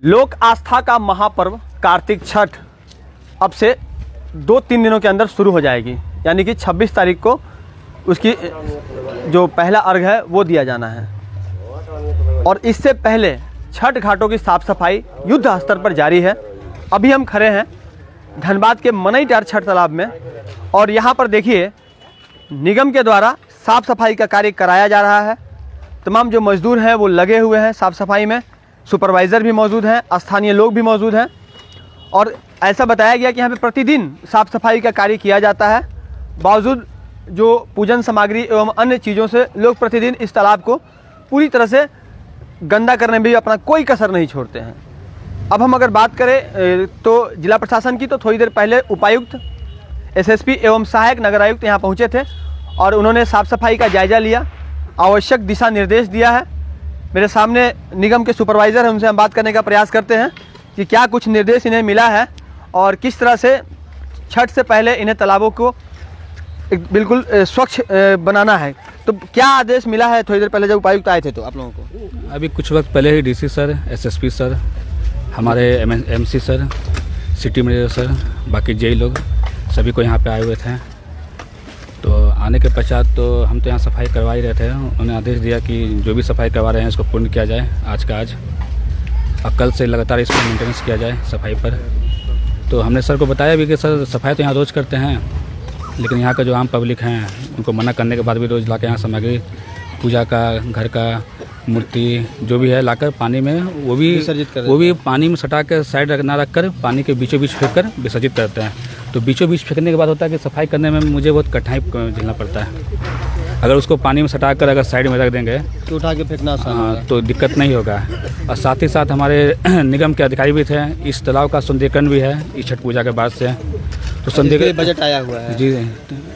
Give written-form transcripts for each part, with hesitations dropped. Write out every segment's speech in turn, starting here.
लोक आस्था का महापर्व कार्तिक छठ अब से 2-3 दिनों के अंदर शुरू हो जाएगी। यानी कि 26 तारीख को उसकी जो पहला अर्घ है वो दिया जाना है। और इससे पहले छठ घाटों की साफ सफाई युद्ध स्तर पर जारी है। अभी हम खड़े हैं धनबाद के मनईटार छठ तालाब में और यहाँ पर देखिए निगम के द्वारा साफ सफाई का कार्य कराया जा रहा है। तमाम जो मजदूर हैं वो लगे हुए हैं साफ सफाई में, सुपरवाइज़र भी मौजूद हैं, स्थानीय लोग भी मौजूद हैं। और ऐसा बताया गया कि यहाँ पे प्रतिदिन साफ सफाई का कार्य किया जाता है। बावजूद जो पूजन सामग्री एवं अन्य चीज़ों से लोग प्रतिदिन इस तालाब को पूरी तरह से गंदा करने में भी अपना कोई कसर नहीं छोड़ते हैं। अब हम अगर बात करें तो जिला प्रशासन की, तो थोड़ी देर पहले उपायुक्त, एसएसपी एवं सहायक नगर आयुक्त यहाँ पहुँचे थे और उन्होंने साफ़ सफाई का जायज़ा लिया, आवश्यक दिशा निर्देश दिया है। मेरे सामने निगम के सुपरवाइज़र हैं, उनसे हम बात करने का प्रयास करते हैं कि क्या कुछ निर्देश इन्हें मिला है और किस तरह से छठ से पहले इन्हें तालाबों को बिल्कुल स्वच्छ बनाना है। तो क्या आदेश मिला है थोड़ी देर पहले जब उपायुक्त आए थे तो आप लोगों को? अभी कुछ वक्त पहले ही डीसी सर, एसएसपी सर, हमारे MC sir, city manager sir, बाकी जेई लोग सभी को यहाँ पे आए हुए थे। तो आने के पश्चात तो हम तो यहाँ सफाई करवा ही रहे थे। उन्होंने आदेश दिया कि जो भी सफाई करवा रहे हैं इसको पूर्ण किया जाए आज का आज, अब कल से लगातार इसको मेंटेनेंस किया जाए सफाई पर। तो हमने सर को बताया भी कि सर सफाई तो यहाँ रोज़ करते हैं, लेकिन यहाँ का जो आम पब्लिक हैं उनको मना करने के बाद भी रोज़ ला के यहाँ सामग्री पूजा का, घर का मूर्ति जो भी है लाकर पानी में वो भी पानी में सटा कर साइड ना रख कर पानी के बीचों बीच फेंक कर विसर्जित करते हैं। तो बीचों बीच फेंकने के बाद होता है कि सफाई करने में मुझे बहुत कठिनाई झेलना पड़ता है। अगर उसको पानी में सटा कर अगर साइड में रख देंगे तो उठा के फेंकना तो दिक्कत नहीं होगा। और साथ ही साथ हमारे निगम के अधिकारी भी थे। इस तालाब का सौंदर्यीकरण भी है इस छठ पूजा के बाद से। तो सौंदर्यीकरण बजट आया हुआ है जी,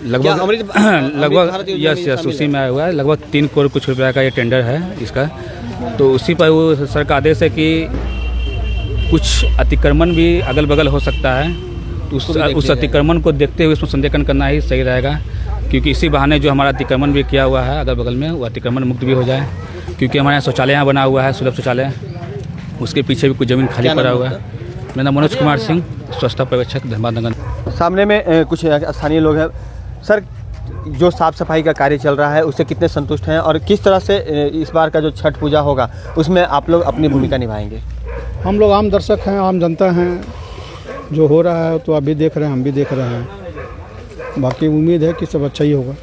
लगभग यस उसी में आया हुआ है। लगभग 3 करोड़ कुछ रुपया का ये टेंडर है इसका। तो उसी पर वो सर का आदेश है कि कुछ अतिक्रमण भी अगल बगल हो सकता है, तो उस अतिक्रमण को देखते हुए उसमें सौंदर्यीकरण करना ही सही रहेगा। क्योंकि इसी बहाने जो हमारा अतिक्रमण भी किया हुआ है अगल बगल में वो अतिक्रमण मुक्त भी हो जाए। क्योंकि हमारे यहाँ शौचालय यहाँ बना हुआ है, सुलभ शौचालय, उसके पीछे भी कुछ ज़मीन खाली पड़ा हुआ है। मेरा नाम मनोज कुमार सिंह, स्वच्छता पर्यवेक्षक धनबाद नगर। सामने में कुछ स्थानीय लोग हैं। सर, जो साफ़ सफाई का कार्य चल रहा है उससे कितने संतुष्ट हैं और किस तरह से इस बार का जो छठ पूजा होगा उसमें आप लोग अपनी भूमिका निभाएंगे? हम लोग आम दर्शक हैं, आम जनता हैं। जो हो रहा है तो अभी देख रहे हैं, हम भी देख रहे हैं। बाकी उम्मीद है कि सब अच्छा ही होगा।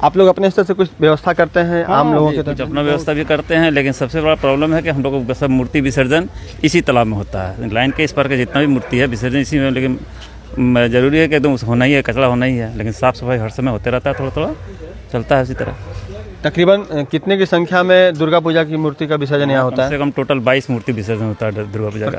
आप लोग अपने स्तर से कुछ व्यवस्था करते हैं? आम लोगों के कुछ अपना व्यवस्था भी करते हैं, लेकिन सबसे बड़ा प्रॉब्लम है कि हम लोगों को सब मूर्ति विसर्जन इसी तालाब में होता है। लाइन के इस पार का जितना भी मूर्ति है विसर्जन इसी में। लेकिन ज़रूरी है कि एकदम होना ही है, कचरा होना ही है, लेकिन साफ़ सफाई हर समय होते रहता है, थोड़ा थोड़ा चलता है इसी तरह। तकरीबन कितने की संख्या में दुर्गा पूजा की मूर्ति का विसर्जन यहाँ होता है? कम से कम टोटल 22 मूर्ति विसर्जन होता है दुर्गा पूजा का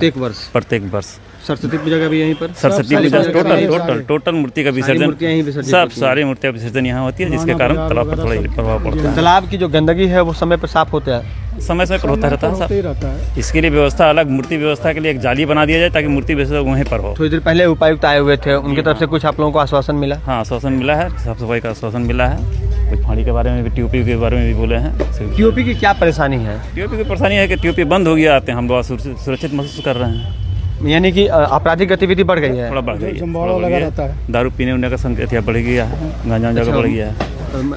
प्रत्येक वर्ष। सरस्वती पूजा का भी यहीं पर? सरस्वती पूजा टोटल मूर्ति का विसर्जन, सब सारी मूर्तियाँ विसर्जन यहाँ होती है, जिसके कारण तालाब पर थोड़ा प्रभाव पड़ता है। तालाब की जो गंदगी है वो समय पर साफ होता है? समय पर होता रहता है। इसके लिए व्यवस्था अलग, मूर्ति व्यवस्था के लिए एक जाली बना दिया जाए ताकि मूर्ति विसर्जन वहीं पर हो। थोड़ी देर पहले उपायुक्त आए हुए थे, उनकी तरफ से कुछ आप लोगों को आश्वासन मिला? हाँ, आश्वासन मिला है, साफ सफाई का आश्वासन मिला है। कुछ पानी के बारे में भी, टीओपी के बारे में भी बोले हैं। टीओपी की क्या परेशानी है? टीओपी की परेशानी है कि टीओपी बंद हो गया, आते हैं हम लोग सुरक्षित महसूस कर रहे हैं। यानी कि आपराधिक गतिविधि बढ़ गई है? थोड़ा बढ़ गई है, दारू पीने उन्ने का संख्या बढ़ गया है, गांजा वांजा का बढ़ गया है,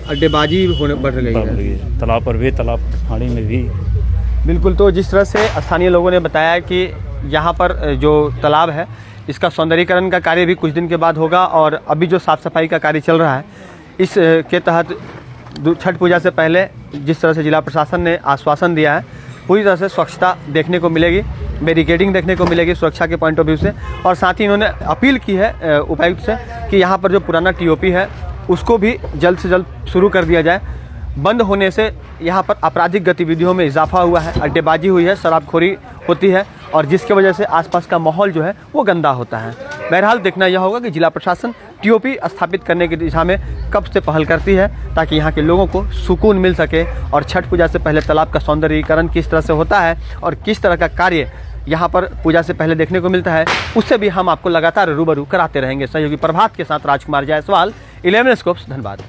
अड्डेबाजी होने बढ़ गई है तालाब पर भी, तालाब पानी में भी। बिल्कुल। तो जिस तरह से स्थानीय लोगों ने बताया कि यहाँ पर जो तालाब है इसका सौंदर्यीकरण का कार्य भी कुछ दिन के बाद होगा और अभी जो साफ़ सफाई का कार्य चल रहा है इस के तहत छठ पूजा से पहले जिस तरह से जिला प्रशासन ने आश्वासन दिया है पूरी तरह से स्वच्छता देखने को मिलेगी, बैरिकेडिंग देखने को मिलेगी सुरक्षा के पॉइंट ऑफ व्यू से। और साथ ही इन्होंने अपील की है उपायुक्त से कि यहाँ पर जो पुराना टीओपी है उसको भी जल्द से जल्द शुरू कर दिया जाए। बंद होने से यहाँ पर आपराधिक गतिविधियों में इजाफा हुआ है, अड्डेबाजी हुई है, शराबखोरी होती है और जिसकी वजह से आसपास का माहौल जो है वो गंदा होता है। बहरहाल देखना यह होगा कि जिला प्रशासन टीओपी स्थापित करने की दिशा में कब से पहल करती है ताकि यहाँ के लोगों को सुकून मिल सके और छठ पूजा से पहले तालाब का सौंदर्यीकरण किस तरह से होता है और किस तरह का कार्य यहाँ पर पूजा से पहले देखने को मिलता है उससे भी हम आपको लगातार रूबरू कराते रहेंगे। सहयोगी प्रभात के साथ राजकुमार जायसवाल, 11 स्कोप्स, धनबाद।